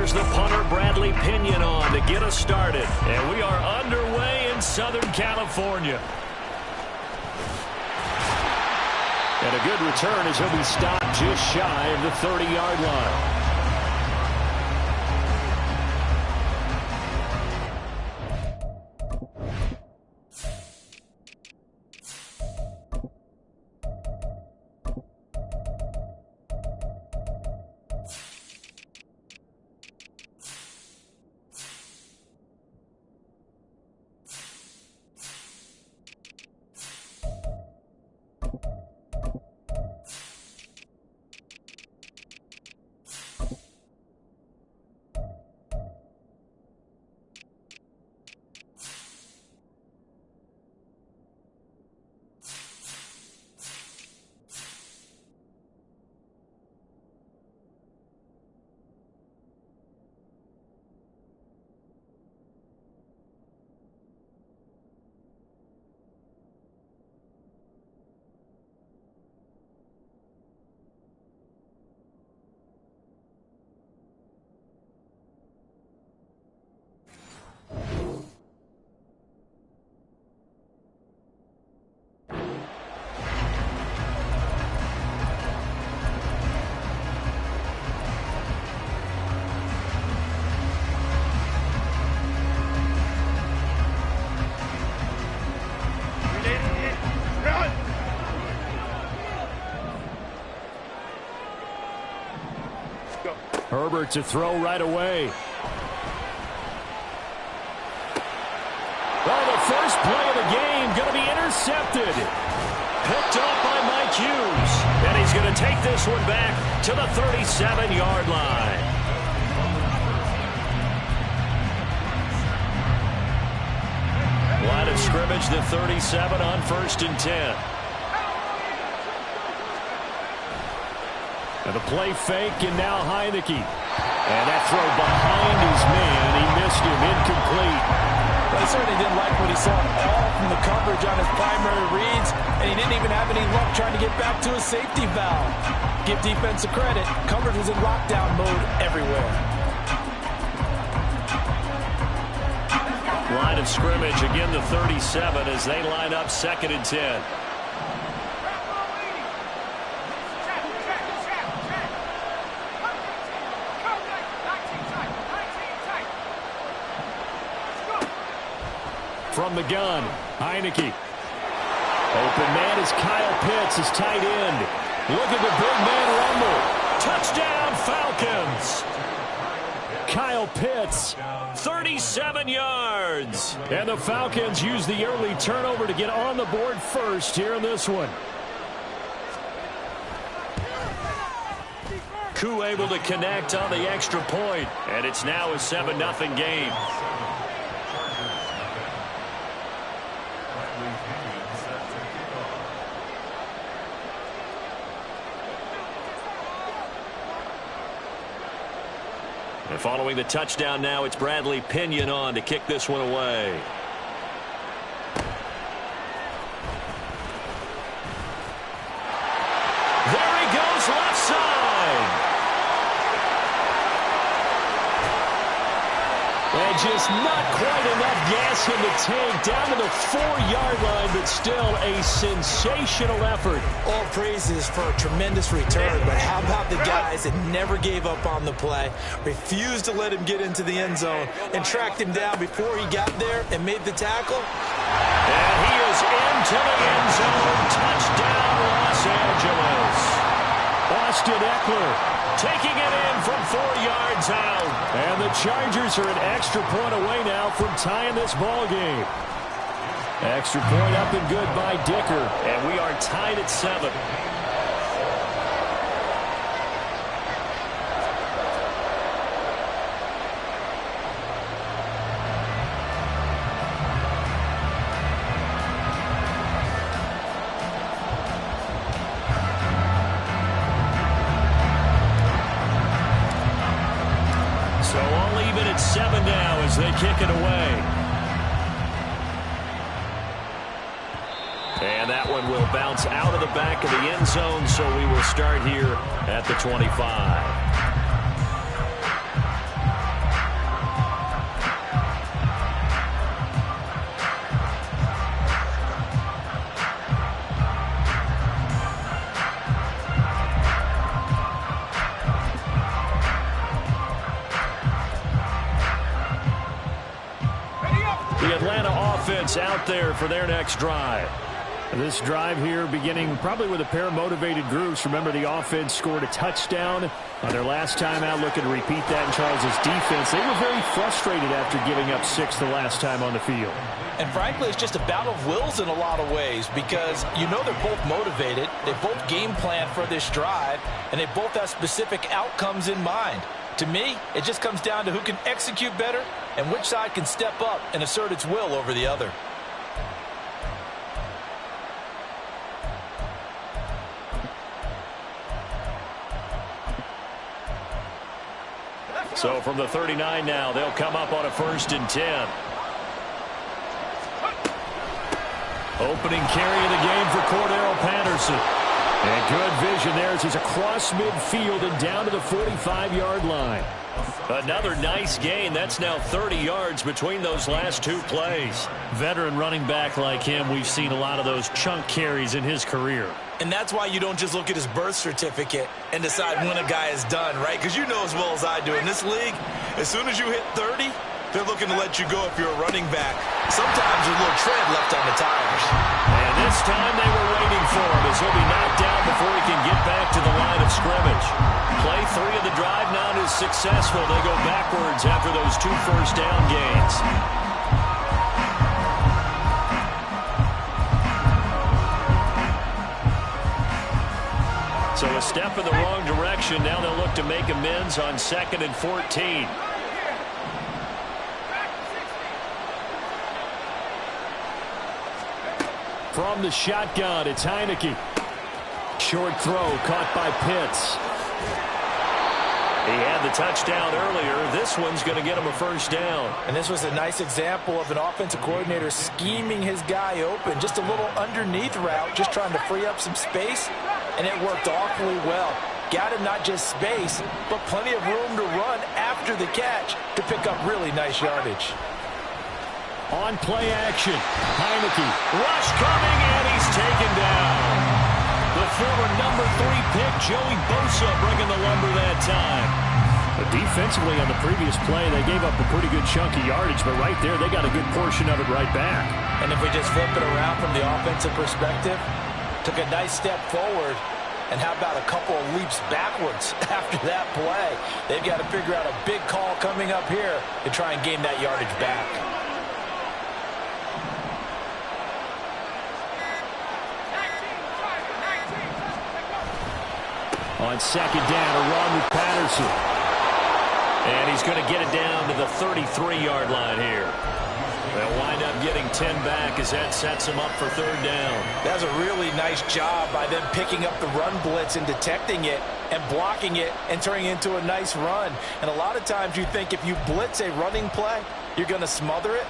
Here's the punter, Bradley Pinion, on to get us started. And we are underway in Southern California. And a good return as he'll be stopped just shy of the 30-yard line. Herbert to throw right away. Oh, the first play of the game going to be intercepted. Picked off by Mike Hughes. And he's going to take this one back to the 37-yard line. Line of scrimmage, the 37 on 1st and 10. And the play fake, and now Heineke. And that throw behind his man. He missed him, incomplete. Well, he certainly didn't like what he saw all from the coverage on his primary reads, and he didn't even have any luck trying to get back to his safety valve. Give defense a credit. Coverage was in lockdown mode everywhere. Line of scrimmage, again the 37 as they line up 2nd and 10. From the gun, Heineke. Open man is Kyle Pitts, his tight end. Look at the big man rumble. Touchdown, Falcons. Kyle Pitts, 37 yards. And the Falcons use the early turnover to get on the board first here in this one. Koo able to connect on the extra point, and it's now a 7-0 game. And following the touchdown now, it's Bradley Pinion on to kick this one away. There he goes, left side. And just not quite enough gas in the tank, down to the 4-yard line, but still a sensational effort. All praises for a tremendous return, but how about the guys that never gave up on the play, refused to let him get into the end zone, and tracked him down before he got there and made the tackle? And he is into the end zone. Touchdown, Los Angeles. Austin Eckler taking it in from 4 yards out. And the Chargers are an extra point away now from tying this ball game. Extra point up and good by Dicker. And we are tied at 7. So all even at 7 now as they kick it away. And that one will bounce out of the back of the end zone, so we will start here at the 25. offense out there for their next drive. This drive here beginning probably with a pair of motivated groups. Remember, the offense scored a touchdown on their last time out, looking to repeat that in Charles' defense. They were very frustrated after giving up 6 the last time on the field. And frankly, it's just a battle of wills in a lot of ways because you know they're both motivated. They both game plan for this drive, and they both have specific outcomes in mind. To me, it just comes down to who can execute better and which side can step up and assert its will over the other. So from the 39 now, they'll come up on a 1st and 10. Opening carry of the game for Cordero Patterson. And good vision there as he's across midfield and down to the 45-yard line. Another nice gain. That's now 30 yards between those last 2 plays. Veteran running back like him, we've seen a lot of those chunk carries in his career. And that's why you don't just look at his birth certificate and decide when a guy is done, right? Because you know as well as I do, in this league, as soon as you hit 30, they're looking to let you go if you're a running back. Sometimes there's a little tread left on the tires. And this time they were waiting for him as he'll be knocked down before he can get back to the line of scrimmage. Play 3 of the drive not as successful. They go backwards after those 2 first down gains. So a step in the wrong direction. Now they'll look to make amends on 2nd and 14. From the shotgun, it's Heineke. Short throw caught by Pitts. He had the touchdown earlier. This one's going to get him a 1st down. And this was a nice example of an offensive coordinator scheming his guy open. Just a little underneath route, just trying to free up some space. And it worked awfully well. Got him not just space, but plenty of room to run after the catch to pick up really nice yardage. On play action, Heineke. Rush coming, and he's taken down. The former number 3 pick, Joey Bosa, bringing the lumber that time. But defensively on the previous play, they gave up a pretty good chunk of yardage, but right there, they got a good portion of it right back. And if we just flip it around from the offensive perspective, took a nice step forward, and how about a couple of leaps backwards after that play? They've got to figure out a big call coming up here to try and gain that yardage back. On 2nd down, a run with Patterson. And he's going to get it down to the 33-yard line here. They'll wind up getting 10 back as that sets him up for 3rd down. That's a really nice job by them picking up the run blitz and detecting it and blocking it and turning it into a nice run. And a lot of times you think if you blitz a running play, you're going to smother it.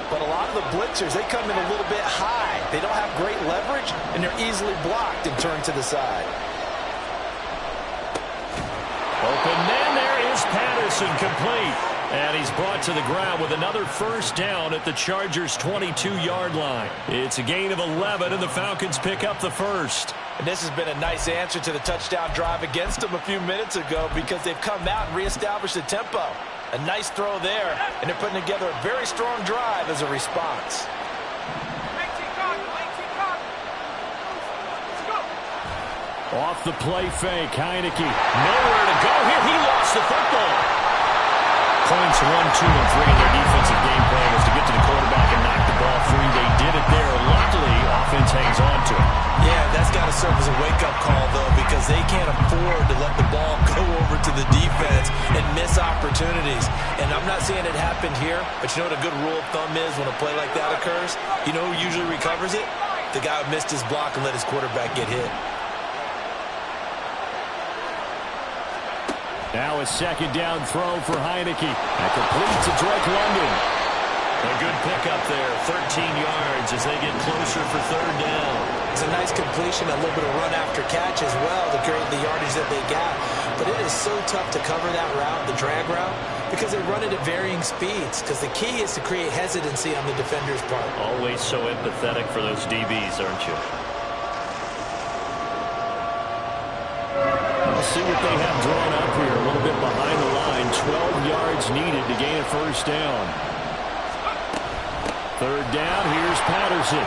But a lot of the blitzers, they come in a little bit high. They don't have great leverage, and they're easily blocked and turned to the side. Open man, there is Patterson, complete. And he's brought to the ground with another 1st down at the Chargers' 22-yard line. It's a gain of 11, and the Falcons pick up the 1st. And this has been a nice answer to the touchdown drive against them a few minutes ago because they've come out and reestablished the tempo. A nice throw there, and they're putting together a very strong drive as a response. Off the play fake, Heineke. Nowhere to go here. He lost the football. Points 1, 2, and 3 in their defensive game plan was to get to the quarterback and knock the ball free. They did it there. Luckily, offense hangs on to it. Yeah, that's got to serve as a wake-up call, though, because they can't afford to let the ball go over to the defense and miss opportunities. And I'm not saying it happened here, but you know what a good rule of thumb is when a play like that occurs? You know who usually recovers it? The guy who missed his block and let his quarterback get hit. Now a 2nd down throw for Heineke. That completes to Drake London. A good pickup there, 13 yards as they get closer for 3rd down. It's a nice completion, a little bit of run after catch as well to create the yardage that they got. But it is so tough to cover that route, the drag route, because they run it at varying speeds. Because the key is to create hesitancy on the defender's part. Always so empathetic for those DBs, aren't you? We'll see what they have drawn up here. A little bit behind the line. 12 yards needed to gain a 1st down. Third down, here's Patterson.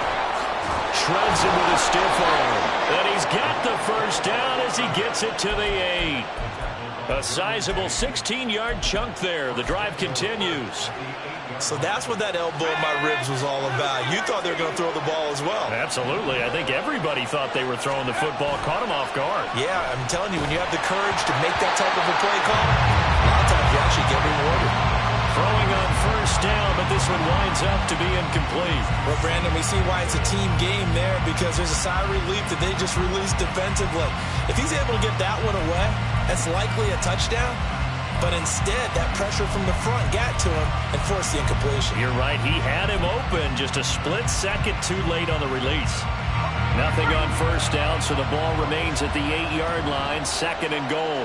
Shreds him with a stiff arm. And he's got the first down as he gets it to the 8. A sizable 16-yard chunk there. The drive continues. So that's what that elbow in my ribs was all about. You thought they were going to throw the ball as well. Absolutely. I think everybody thought they were throwing the football. Caught him off guard. Yeah, I'm telling you, when you have the courage to make that type of a play call, a lot of times you actually get rewarded. Throwing on first down, but this one winds up to be incomplete. Well, Brandon, we see why it's a team game there, because there's a sigh of relief that they just released defensively. If he's able to get that one away, that's likely a touchdown. But instead, that pressure from the front got to him and forced the incompletion. You're right. He had him open, just a split second too late on the release. Nothing on first down, so the ball remains at the 8-yard line, second and goal.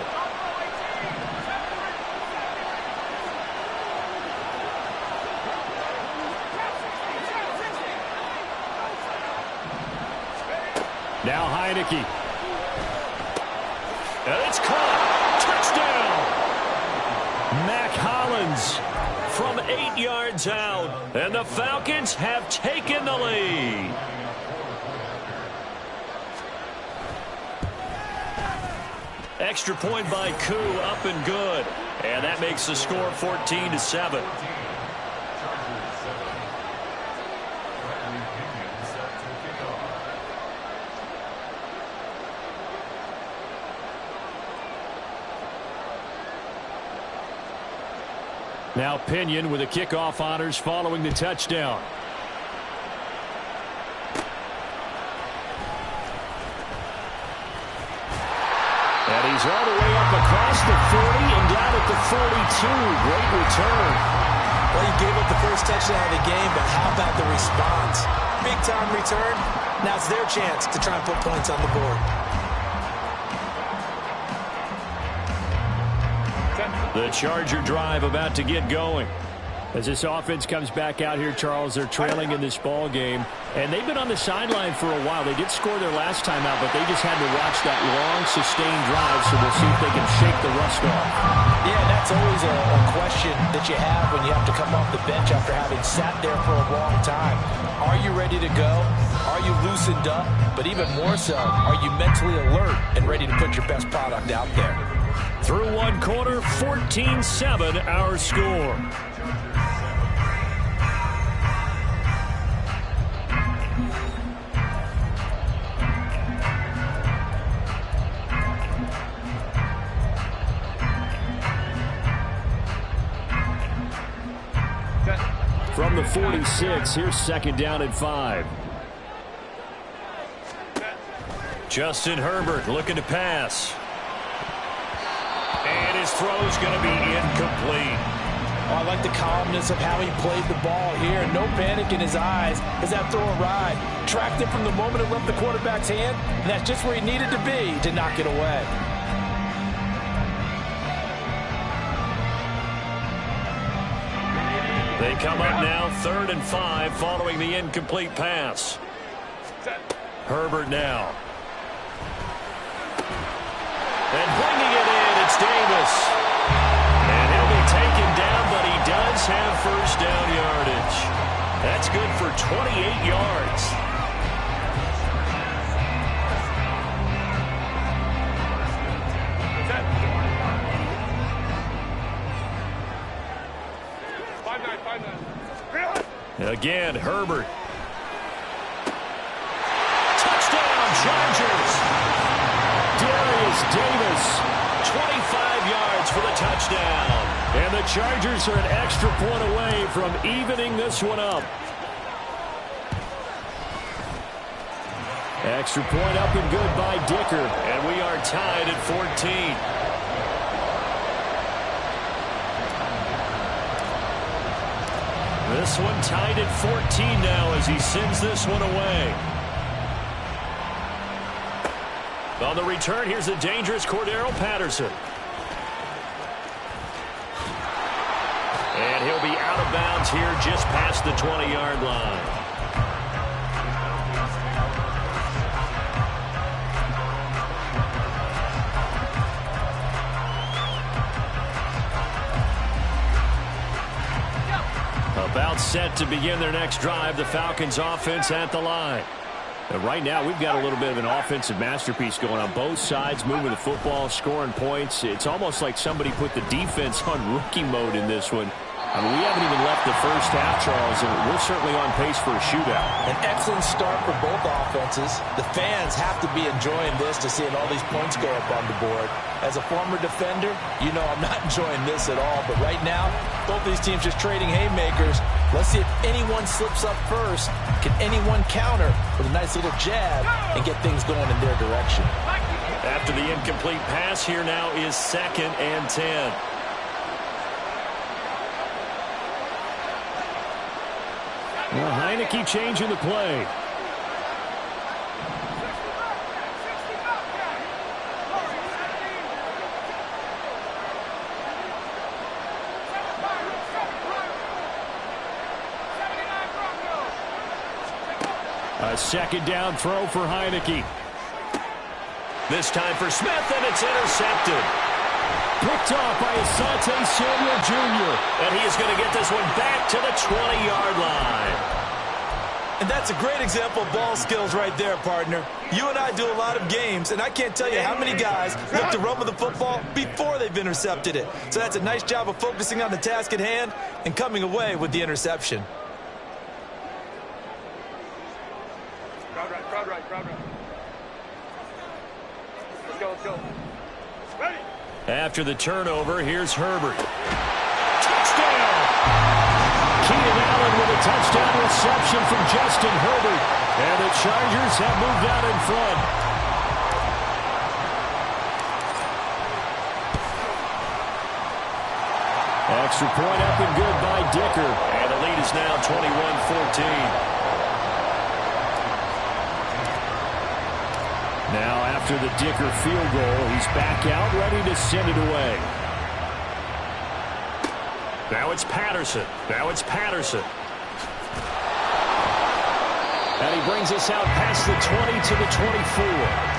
Now Heineke. And it's caught. Touchdown. Mac Hollins from 8 yards out. And the Falcons have taken the lead. Extra point by Koo, up and good. And that makes the score 14-7. Now Pinion with the kickoff honors following the touchdown. And he's all the way up across the 40 and down at the 42. Great return. Well, he gave up the first touchdown of the game, but how about the response? Big-time return. Now it's their chance to try and put points on the board. The Charger drive about to get going. As this offense comes back out here, Charles, they're trailing in this ball game. And they've been on the sideline for a while. They did score their last time out, but they just had to watch that long, sustained drive, so we'll see if they can shake the rust off. Yeah, that's always a question that you have when you have to come off the bench after having sat there for a long time. Are you ready to go? Are you loosened up? But even more so, are you mentally alert and ready to put your best product out there? Through one quarter, 14-7 our score. From the 46, here's second down and 5. Justin Herbert looking to pass. And his throw's going to be incomplete. Oh, I like the calmness of how he played the ball here. No panic in his eyes as that throw arrived. Tracked it from the moment it left the quarterback's hand, and that's just where he needed to be to knock it away. They come up now, 3rd and 5, following the incomplete pass. Herbert now. And bringing it in, it's Davis. And he'll be taken down, but he does have first down yardage. That's good for 28 yards. Again, Herbert. Touchdown, Chargers. Darius Davis, 25 yards for the touchdown. And the Chargers are an extra point away from evening this one up. Extra point up and good by Dicker. And we are tied at 14. This one tied at 14 now as he sends this one away. On the return, here's the dangerous Cordero Patterson. And he'll be out of bounds here just past the 20-yard line. About set to begin their next drive, the Falcons offense at the line. And right now, we've got a little bit of an offensive masterpiece going on both sides, moving the football, scoring points. It's almost like somebody put the defense on rookie mode in this one. I mean, we haven't even left the first half, Charles, and we're certainly on pace for a shootout. An excellent start for both offenses. The fans have to be enjoying this to seeing all these points go up on the board. As a former defender, you know I'm not enjoying this at all. But right now, both these teams just trading haymakers. Let's see if anyone slips up first. Can anyone counter with a nice little jab and get things going in their direction? After the incomplete pass, here now is 2nd and 10. Well, Heineke changing the play. A 2nd down throw for Heineke. This time for Smith, and it's intercepted. Picked off by Asante Samuel Jr. And he is going to get this one back to the 20-yard line. And that's a great example of ball skills right there, partner. You and I do a lot of games, and I can't tell you how many guys look to run with the football before they've intercepted it. So that's a nice job of focusing on the task at hand and coming away with the interception. Crowd right. Let's go. Ready? After the turnover, here's Herbert. Touchdown! Keenan Allen with a touchdown reception from Justin Herbert. And the Chargers have moved out in front. Extra point up and good by Dicker. And the lead is now 21-14. Now, after the Dicker field goal, he's back out, ready to send it away. Now it's Patterson. And he brings us out past the 20 to the 24.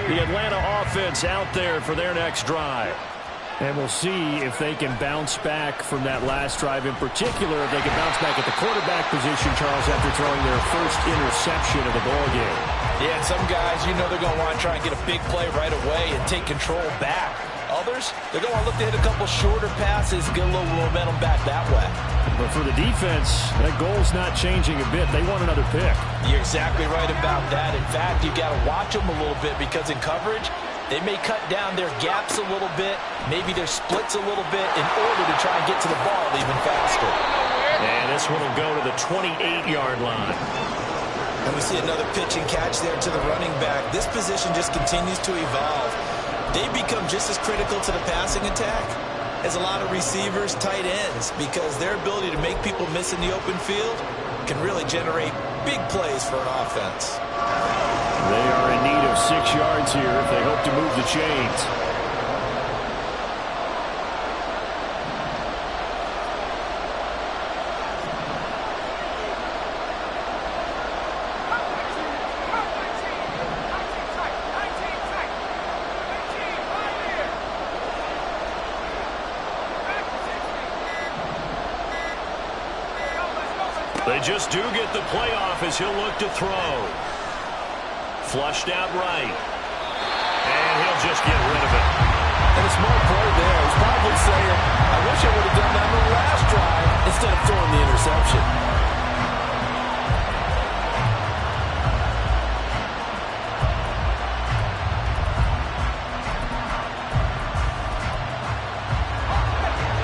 The Atlanta offense out there for their next drive. And we'll see if they can bounce back from that last drive in particular, if they can bounce back at the quarterback position, Charles, after throwing their first interception of the ballgame. Yeah, some guys, you know they're going to want to try and get a big play right away and take control back. Others, they're going to look to hit a couple shorter passes, get a little momentum back that way. But for the defense, that goal's not changing a bit. They want another pick. You're exactly right about that. In fact, you've got to watch them a little bit because in coverage, they may cut down their gaps a little bit, maybe their splits a little bit in order to try and get to the ball even faster. And this one will go to the 28-yard line. And we see another pitch and catch there to the running back. This position just continues to evolve. They become just as critical to the passing attack as a lot of receivers, tight ends, because their ability to make people miss in the open field can really generate big plays for an offense. They are in need of 6 yards here if they hope to move the chains. They just do get the playoff as he'll look to throw. Flushed out right. And he'll just get rid of it. And a smart play there. He's probably saying, I wish I would have done that on the last drive instead of throwing the interception.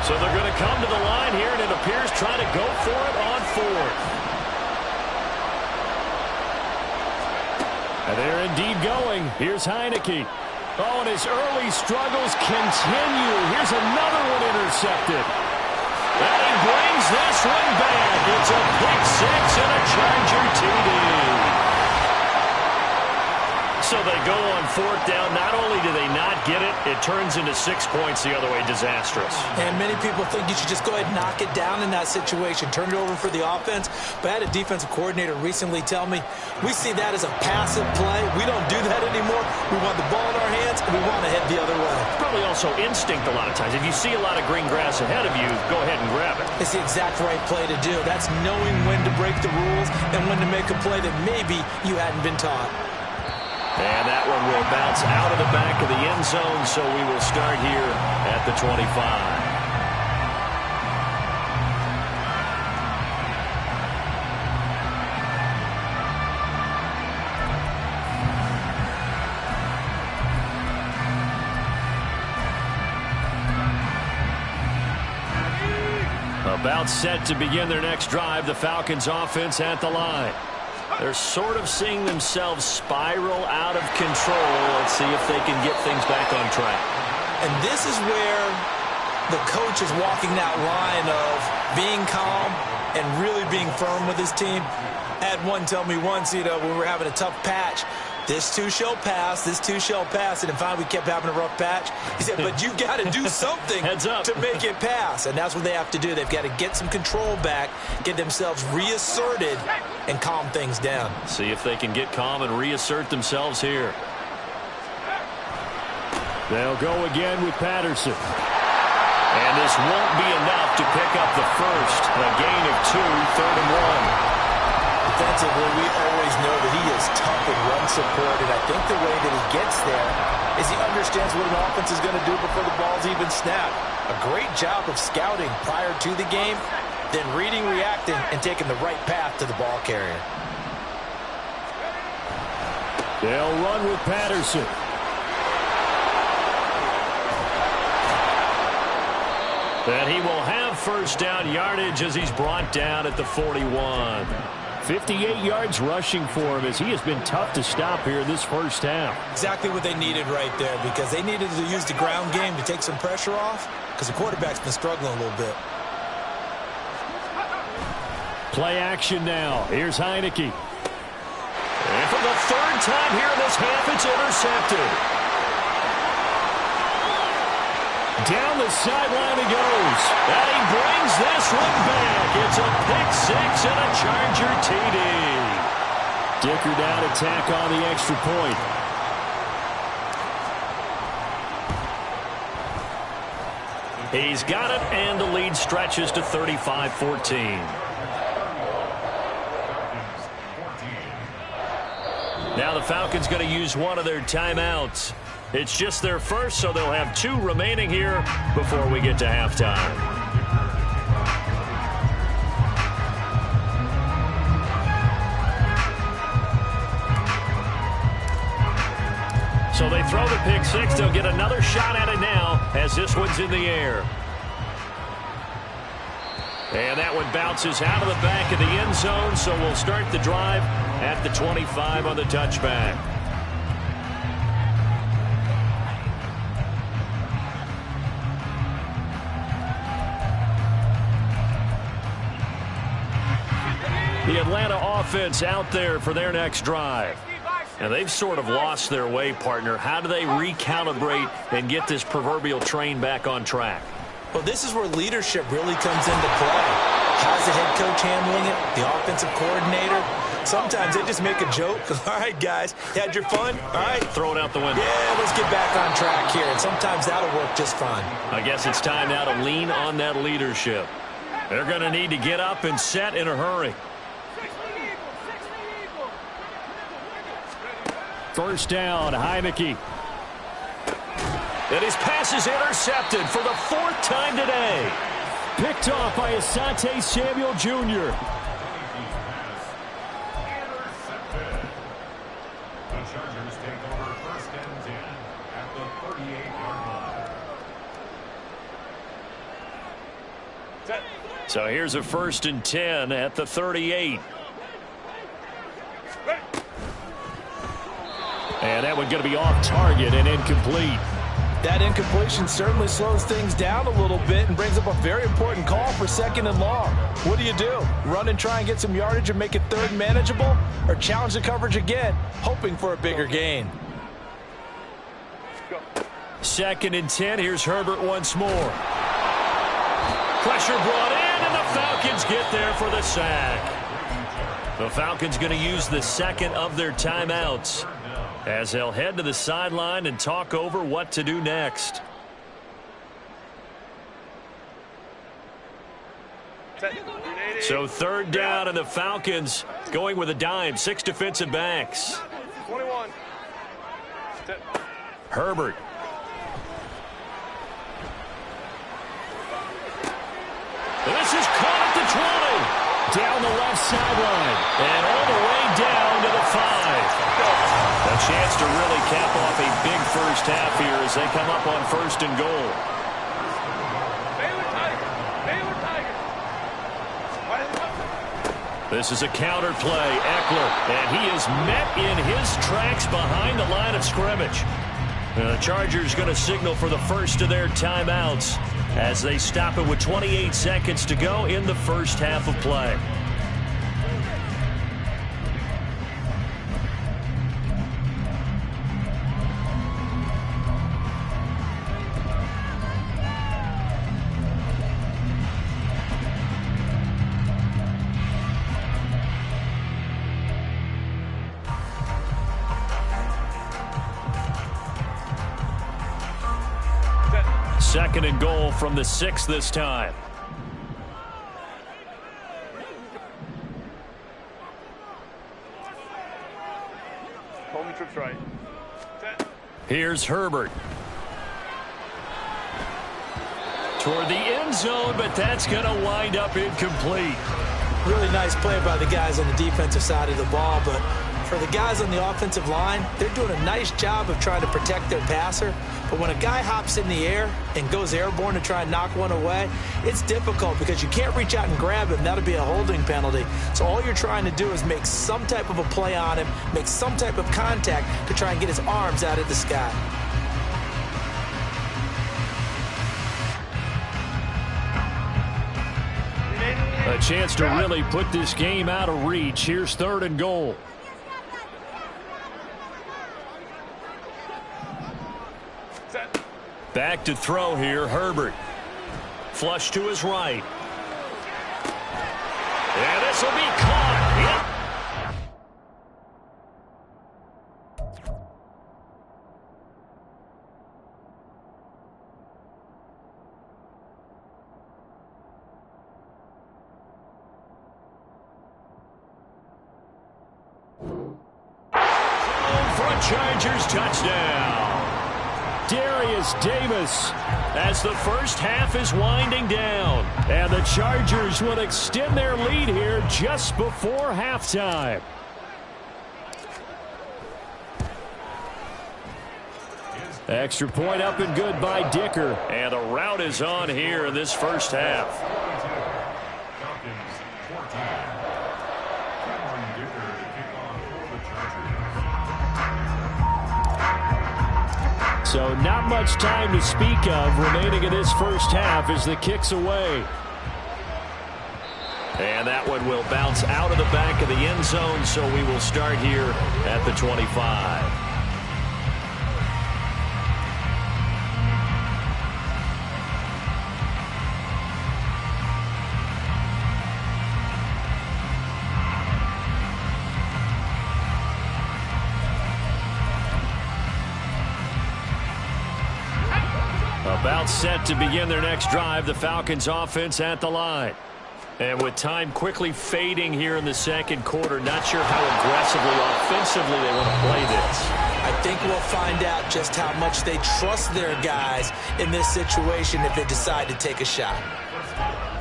So they're going to come to the line here, and it appears trying to go for it on 4th. And they're indeed going. Here's Heineke. Oh, and his early struggles continue. Here's another one intercepted. And he brings this one back. It's a pick 6 and a Charger TD. So they go on fourth down. Not only do they not get it, it turns into 6 points the other way. Disastrous. And many people think you should just go ahead and knock it down in that situation. Turn it over for the offense. But I had a defensive coordinator recently tell me, we see that as a passive play. We don't do that anymore. We want the ball in our hands, and we want to head the other way. Probably also instinct a lot of times. If you see a lot of green grass ahead of you, go ahead and grab it. It's the exact right play to do. That's knowing when to break the rules and when to make a play that maybe you hadn't been taught. And that one will bounce out of the back of the end zone, so we will start here at the 25. About set to begin their next drive, the Falcons offense at the line. They're sort of seeing themselves spiral out of control. Let's see if they can get things back on track. And this is where the coach is walking that line of being calm and really being firm with his team. I had one tell me once, when we were having a tough patch, this too shall pass, this too shall pass. And finally we kept having a rough patch. He said, but you got to do something to make it pass. And that's what they have to do. They've got to get some control back, get themselves reasserted, and calm things down. See if they can get calm and reassert themselves here. They'll go again with Patterson. And this won't be enough to pick up the first. A gain of 2, 3rd and 1. Defensively, we always know that he is tough in run support, and I think the way that he gets there is he understands what an offense is going to do before the ball's even snapped. A great job of scouting prior to the game, then reading, reacting, and taking the right path to the ball carrier. They'll run with Patterson. And he will have first down yardage as he's brought down at the 41. 58 yards rushing for him as he has been tough to stop here in this first half. Exactly what they needed right there, because they needed to use the ground game to take some pressure off, because the quarterback's been struggling a little bit. Play action now. Here's Heineke. And for the 3rd time here in this half, it's intercepted. Down the sideline he goes. And he brings this one back. It's a pick-6 and a Charger TD. Dicker down to tack on the extra point. He's got it, and the lead stretches to 35-14. Now the Falcons going to use one of their timeouts. It's just their first, so they'll have 2 remaining here before we get to halftime. So they throw the pick-6. They'll get another shot at it now as this one's in the air. And that one bounces out of the back of the end zone, so we'll start the drive at the 25 on the touchback. The Atlanta offense out there for their next drive. And they've sort of lost their way, partner. How do they recalibrate and get this proverbial train back on track? Well, this is where leadership really comes into play. How's the head coach handling it? The offensive coordinator? Sometimes they just make a joke. All right, guys, you had your fun? All right. Throw it out the window. Yeah, let's get back on track here. And sometimes that'll work just fine. I guess it's time now to lean on that leadership. They're going to need to get up and set in a hurry. First down, Heineke. And his pass is intercepted for the 4th time today. Picked off by Asante Samuel Jr. The Chargers take over 1st and 10 at the 38-yard line. So here's a 1st and 10 at the 38. And that one going to be off target and incomplete. That incompletion certainly slows things down a little bit and brings up a very important call for 2nd and long. What do? Run and try and get some yardage and make it 3rd and manageable? Or challenge the coverage again, hoping for a bigger gain? 2nd and 10. Here's Herbert once more. Pressure brought in, and the Falcons get there for the sack. The Falcons going to use the 2nd of their timeouts as they'll head to the sideline and talk over what to do next. So 3rd down, and the Falcons going with a dime. 6 defensive backs. 21. Herbert. This is caught at the 20. Down the left sideline. And all the way down to the 5. A chance to really cap off a big first half here as they come up on 1st and goal. Baylor Tigers. Baylor Tigers. This is a counter play. Eckler. And he is met in his tracks behind the line of scrimmage. The Chargers going to signal for the first of their timeouts as they stop it with 28 seconds to go in the first half of play. Second and goal from the 6 this time. Home trips right. Here's Herbert. Toward the end zone, but that's going to wind up incomplete. Really nice play by the guys on the defensive side of the ball, but for the guys on the offensive line, they're doing a nice job of trying to protect their passer. But when a guy hops in the air and goes airborne to try and knock one away, it's difficult because you can't reach out and grab him. That'll be a holding penalty. So all you're trying to do is make some type of a play on him, make some type of contact to try and get his arms out of the sky. A chance to really put this game out of reach. Here's 3rd and goal. Back to throw here, Herbert. Flush to his right. And this will be caught. Yep. For a Chargers touchdown. Darius Davis as the first half is winding down. And the Chargers will extend their lead here just before halftime. Extra point up and good by Dicker. And the route is on here in this first half. So not much time to speak of remaining in this first half as the kick's away. And that one will bounce out of the back of the end zone, so we will start here at the 25. About set to begin their next drive, the Falcons offense at the line. And with time quickly fading here in the second quarter, not sure how aggressively, offensively they want to play this. I think we'll find out just how much they trust their guys in this situation if they decide to take a shot.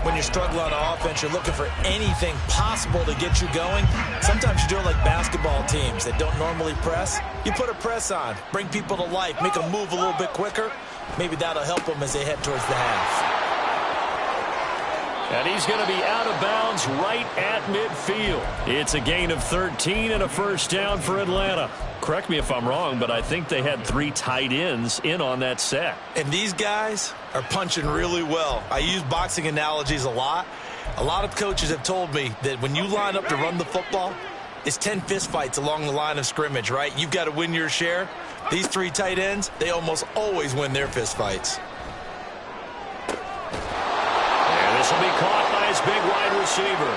When you're struggling on offense, you're looking for anything possible to get you going. Sometimes you do it like basketball teams that don't normally press. You put a press on, bring people to life, make them move a little bit quicker. Maybe that'll help them as they head towards the half. And he's going to be out of bounds right at midfield. It's a gain of 13 and a first down for Atlanta. correct me if I'm wrong, but I think they had 3 tight ends in on that set. And these guys are punching really well. I use boxing analogies a lot. A lot of coaches have told me that when you line up to run the football, it's 10 fistfights along the line of scrimmage, right? You've got to win your share. These 3 tight ends, they almost always win their fistfights. And this will be caught by his big wide receiver.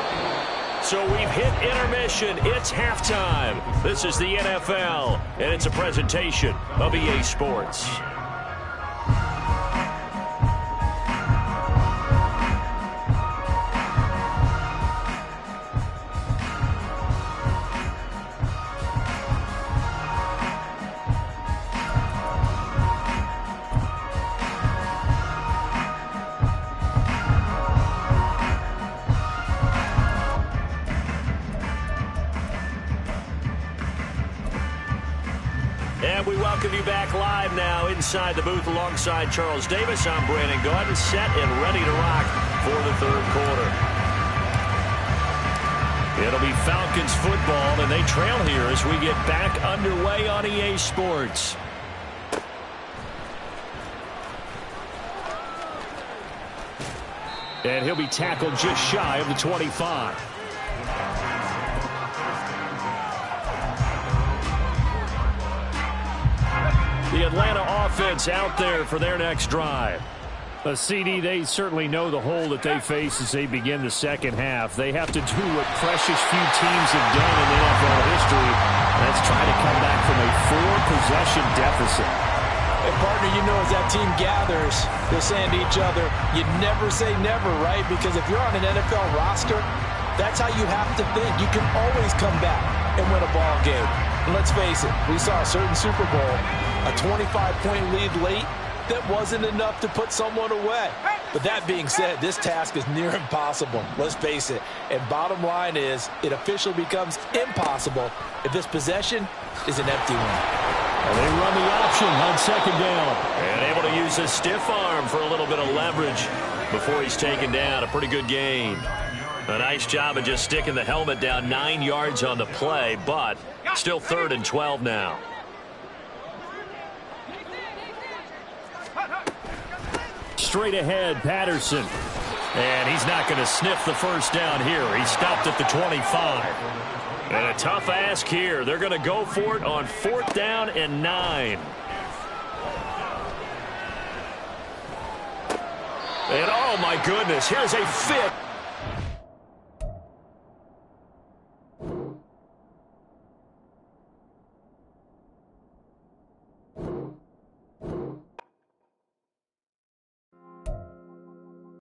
So we've hit intermission. It's halftime. This is the NFL, and it's a presentation of EA Sports. And we welcome you back live now inside the booth alongside Charles Davis. I'm Brandon Gaudin, set and ready to rock for the third quarter. It'll be Falcons football, and they trail here as we get back underway on EA Sports. And he'll be tackled just shy of the 25. The Atlanta offense out there for their next drive. A CD, they certainly know the hole that they face as they begin the second half. They have to do what precious few teams have done in NFL history. That's try to come back from a 4-possession deficit. And partner, you know, as that team gathers, they're saying to each other, you never say never, right? Because if you're on an NFL roster, that's how you have to think. You can always come back and win a ball game. And let's face it, we saw a certain Super Bowl, a 25-point lead late, that wasn't enough to put someone away. But that being said, this task is near impossible. Let's face it. And bottom line is, it officially becomes impossible if this possession is an empty one. And they run the option on second down. And able to use his stiff arm for a little bit of leverage before he's taken down. A pretty good gain. A nice job of just sticking the helmet down 9 yards on the play, but still 3rd and 12 now. Straight ahead, Patterson. And he's not going to sniff the first down here. He stopped at the 25. And a tough ask here. They're going to go for it on 4th down and 9. And oh my goodness, here's a fit